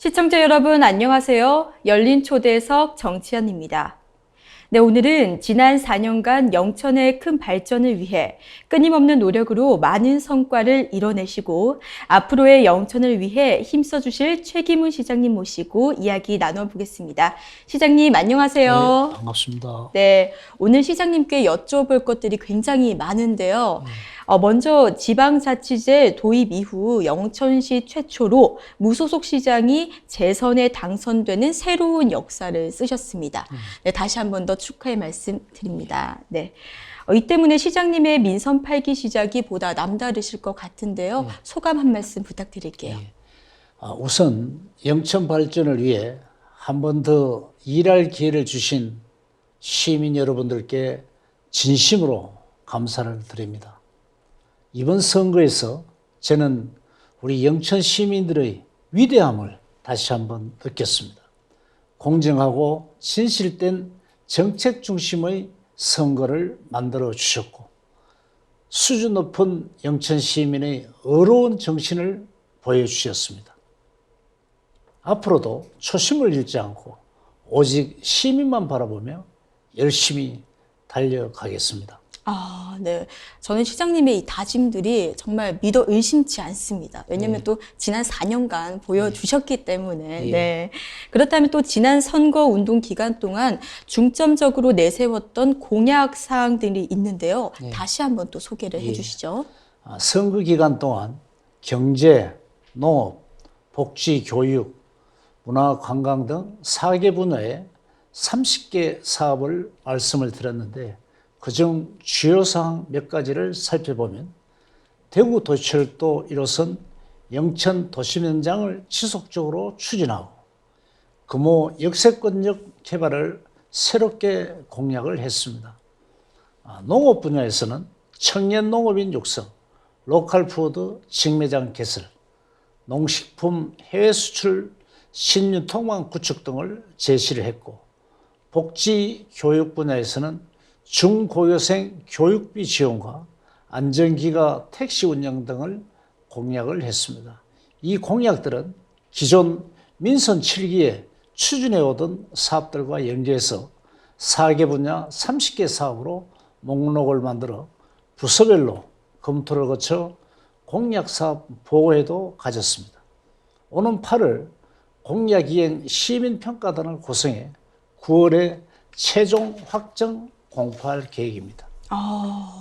시청자 여러분 안녕하세요. 열린 초대석 정치현입니다. 네, 오늘은 지난 4년간 영천의 큰 발전을 위해 끊임없는 노력으로 많은 성과를 이뤄내시고 앞으로의 영천을 위해 힘써주실 최기문 시장님 모시고 이야기 나눠보겠습니다. 시장님 안녕하세요. 네, 반갑습니다. 네, 오늘 시장님께 여쭤볼 것들이 굉장히 많은데요. 먼저 지방자치제 도입 이후 영천시 최초로 무소속 시장이 재선에 당선되는 새로운 역사를 쓰셨습니다. 네, 다시 한 번 더 축하의 말씀 드립니다. 네. 이 때문에 시장님의 민선 8기 시작이 보다 남다르실 것 같은데요. 소감 한 말씀 부탁드릴게요. 우선 영천 발전을 위해 한 번 더 일할 기회를 주신 시민 여러분들께 진심으로 감사를 드립니다. 이번 선거에서 저는 우리 영천 시민들의 위대함을 다시 한번 느꼈습니다. 공정하고 진실된 정책 중심의 선거를 만들어 주셨고 수준 높은 영천 시민의 어려운 정신을 보여주셨습니다. 앞으로도 초심을 잃지 않고 오직 시민만 바라보며 열심히 달려가겠습니다. 네. 저는 시장님의 이 다짐들이 정말 믿어 의심치 않습니다. 왜냐하면 또 지난 4년간 보여주셨기 때문에. 네. 그렇다면 또 지난 선거 운동 기간 동안 중점적으로 내세웠던 공약 사항들이 있는데요. 다시 한번 또 소개를 해주시죠. 선거 기간 동안 경제, 농업, 복지, 교육, 문화, 관광 등 4개 분야에 30개 사업을 말씀을 드렸는데 그중 주요 사항 몇 가지를 살펴보면 대구 도시철도 1호선 영천 도심연장을 지속적으로 추진하고 금호 역세권역 개발을 새롭게 공약을 했습니다. 농업 분야에서는 청년 농업인 육성, 로컬푸드 직매장 개설, 농식품 해외 수출 신유통망 구축 등을 제시를 했고 복지 교육 분야에서는 중고교생 교육비 지원과 안전기가 택시 운영 등을 공약을 했습니다. 이 공약들은 기존 민선 7기에 추진해오던 사업들과 연계해서 4개 분야 30개 사업으로 목록을 만들어 부서별로 검토를 거쳐 공약사업 보고회도 가졌습니다. 오는 8월 공약이행 시민평가단을 구성해 9월에 최종 확정 공포할 계획입니다.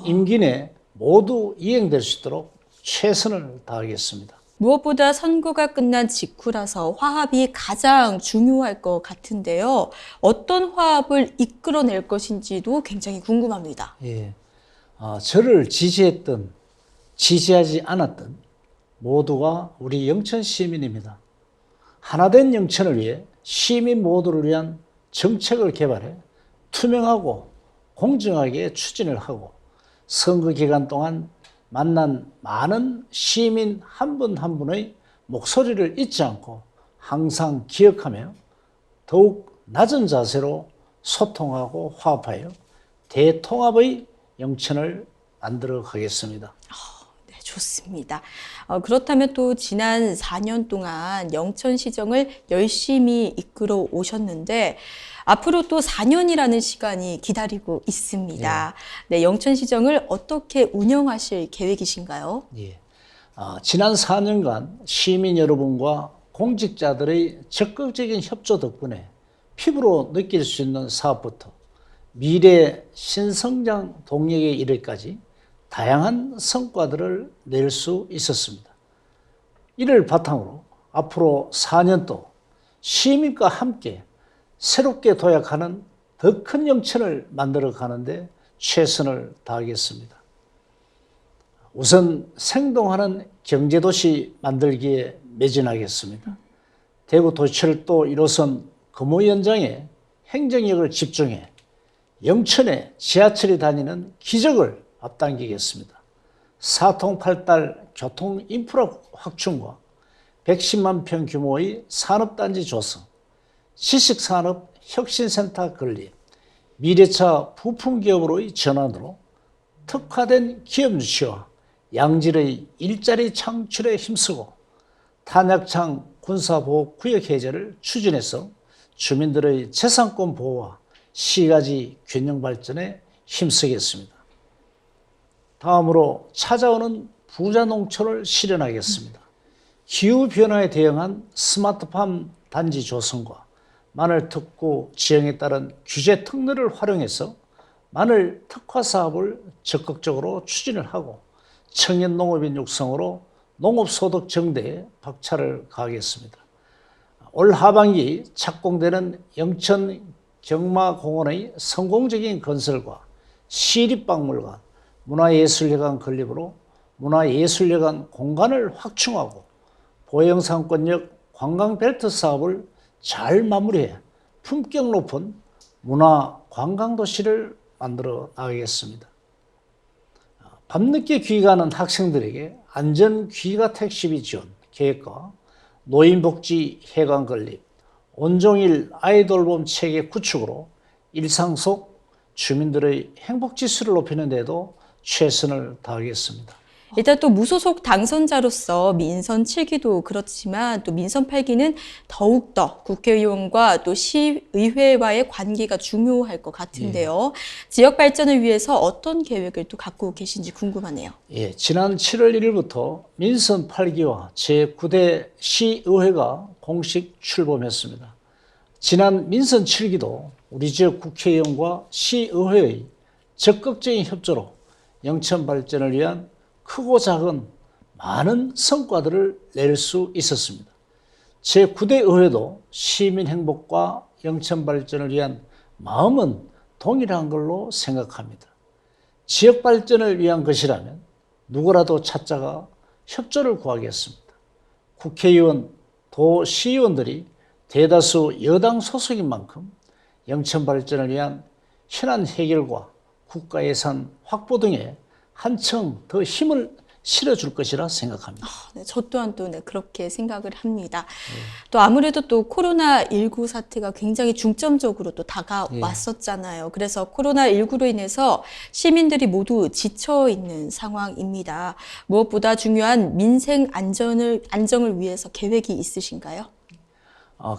임기 내 모두 이행될 수 있도록 최선을 다하겠습니다. 무엇보다 선거가 끝난 직후라서 화합이 가장 중요할 것 같은데요. 어떤 화합을 이끌어낼 것인지도 굉장히 궁금합니다. 저를 지지했던, 지지하지 않았던 모두가 우리 영천 시민입니다. 하나된 영천을 위해 시민 모두를 위한 정책을 개발해 투명하고 공정하게 추진을 하고 선거 기간 동안 만난 많은 시민 한 분 한 분의 목소리를 잊지 않고 항상 기억하며 더욱 낮은 자세로 소통하고 화합하여 대통합의 영천을 만들어 가겠습니다. 네, 좋습니다. 그렇다면 또 지난 4년 동안 영천시정을 열심히 이끌어 오셨는데 앞으로 또 4년이라는 시간이 기다리고 있습니다. 네, 영천시정을 어떻게 운영하실 계획이신가요? 지난 4년간 시민 여러분과 공직자들의 적극적인 협조 덕분에 피부로 느낄 수 있는 사업부터 미래 신성장 동력에 이르기까지 다양한 성과들을 낼 수 있었습니다. 이를 바탕으로 앞으로 4년도 시민과 함께 새롭게 도약하는 더 큰 영천을 만들어 가는데 최선을 다하겠습니다. 우선 생동하는 경제도시 만들기에 매진하겠습니다. 대구 도시철도 1호선 금호 연장에 행정력을 집중해 영천에 지하철이 다니는 기적을 앞당기겠습니다. 사통팔달 교통 인프라 확충과 110만 평 규모의 산업단지 조성, 지식산업 혁신센터 건립, 미래차 부품기업으로의 전환으로 특화된 기업 유치와 양질의 일자리 창출에 힘쓰고 탄약창 군사보호구역 해제를 추진해서 주민들의 재산권 보호와 시가지 균형 발전에 힘쓰겠습니다. 다음으로 찾아오는 부자 농촌을 실현하겠습니다. 기후변화에 대응한 스마트팜 단지 조성과 마늘 특구 지형에 따른 규제 특례를 활용해서 마늘 특화 사업을 적극적으로 추진을 하고 청년 농업인 육성으로 농업소득 증대에 박차를 가하겠습니다. 올 하반기 착공되는 영천 경마공원의 성공적인 건설과 시립박물관, 문화예술회관 건립으로 문화예술회관 공간을 확충하고 보영상권역 관광벨트 사업을 잘 마무리해 품격 높은 문화관광도시를 만들어 나가겠습니다. 밤늦게 귀가하는 학생들에게 안전 귀가 택시비 지원 계획과 노인복지 해관 건립, 온종일 아이돌봄 체계 구축으로 일상 속 주민들의 행복지수를 높이는 데도 최선을 다하겠습니다. 일단 또 무소속 당선자로서 민선 7기도 그렇지만 또 민선 8기는 더욱더 국회의원과 또 시의회와의 관계가 중요할 것 같은데요. 지역 발전을 위해서 어떤 계획을 또 갖고 계신지 궁금하네요. 지난 7월 1일부터 민선 8기와 제9대 시의회가 공식 출범했습니다. 지난 민선 7기도 우리 지역 국회의원과 시의회의 적극적인 협조로 영천 발전을 위한 크고 작은 많은 성과들을 낼 수 있었습니다. 제9대 의회도 시민 행복과 영천 발전을 위한 마음은 동일한 걸로 생각합니다. 지역 발전을 위한 것이라면 누구라도 찾자가 협조를 구하겠습니다. 국회의원, 도시의원들이 대다수 여당 소속인 만큼 영천 발전을 위한 현안 해결과 국가 예산 확보 등에 한층 더 힘을 실어줄 것이라 생각합니다. 네, 저 또한 또 그렇게 생각을 합니다. 또 아무래도 또 코로나19 사태가 굉장히 중점적으로 또 다가왔었잖아요. 그래서 코로나19로 인해서 시민들이 모두 지쳐 있는 상황입니다. 무엇보다 중요한 민생 안정을 위해서 계획이 있으신가요?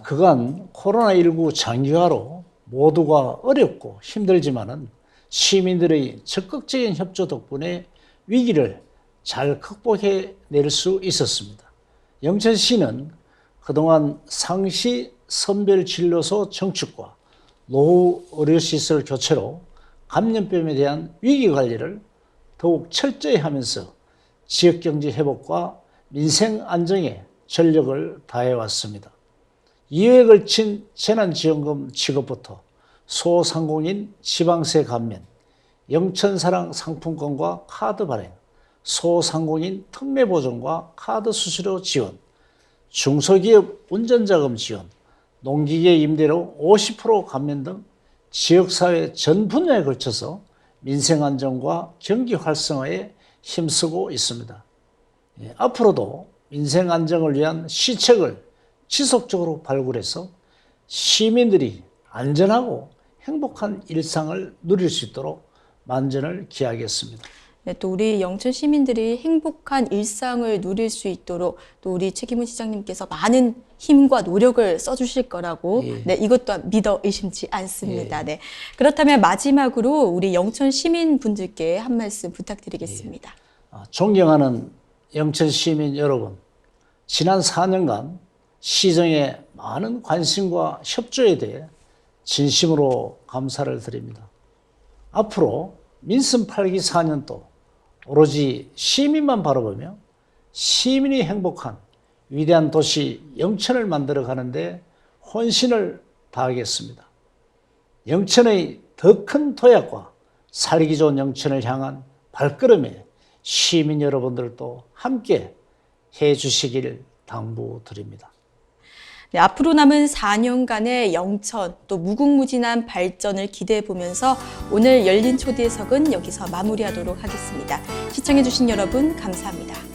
그간 코로나19 장기화로 모두가 어렵고 힘들지만은 시민들의 적극적인 협조 덕분에 위기를 잘 극복해낼 수 있었습니다. 영천시는 그동안 상시 선별진료소 정축과 노후 의료시설 교체로 감염병에 대한 위기관리를 더욱 철저히 하면서 지역경제 회복과 민생 안정에 전력을 다해왔습니다. 2회에 걸친 재난지원금 지급부터 소상공인 지방세 감면, 영천사랑 상품권과 카드 발행, 소상공인 특례보전과 카드 수수료 지원, 중소기업 운전자금 지원, 농기계 임대료 50% 감면 등 지역사회 전 분야에 걸쳐서 민생 안정과 경기 활성화에 힘쓰고 있습니다. 앞으로도 민생 안정을 위한 시책을 지속적으로 발굴해서 시민들이 안전하고 행복한 일상을 누릴 수 있도록 만전을 기하겠습니다. 네, 또 우리 영천 시민들이 행복한 일상을 누릴 수 있도록 또 우리 최기문 시장님께서 많은 힘과 노력을 써주실 거라고 네, 이것 또한 믿어 의심치 않습니다. 네. 그렇다면 마지막으로 우리 영천 시민분들께 한 말씀 부탁드리겠습니다. 존경하는 영천 시민 여러분, 지난 4년간 시정의 많은 관심과 협조에 대해 진심으로 감사를 드립니다. 앞으로 민선 8기 4년도 오로지 시민만 바라보며 시민이 행복한 위대한 도시 영천을 만들어가는 데 혼신을 다하겠습니다. 영천의 더 큰 도약과 살기 좋은 영천을 향한 발걸음에 시민 여러분들도 함께 해주시길 당부드립니다. 네, 앞으로 남은 4년간의 영천 또 무궁무진한 발전을 기대해 보면서 오늘 열린 초대석은 여기서 마무리하도록 하겠습니다. 시청해주신 여러분 감사합니다.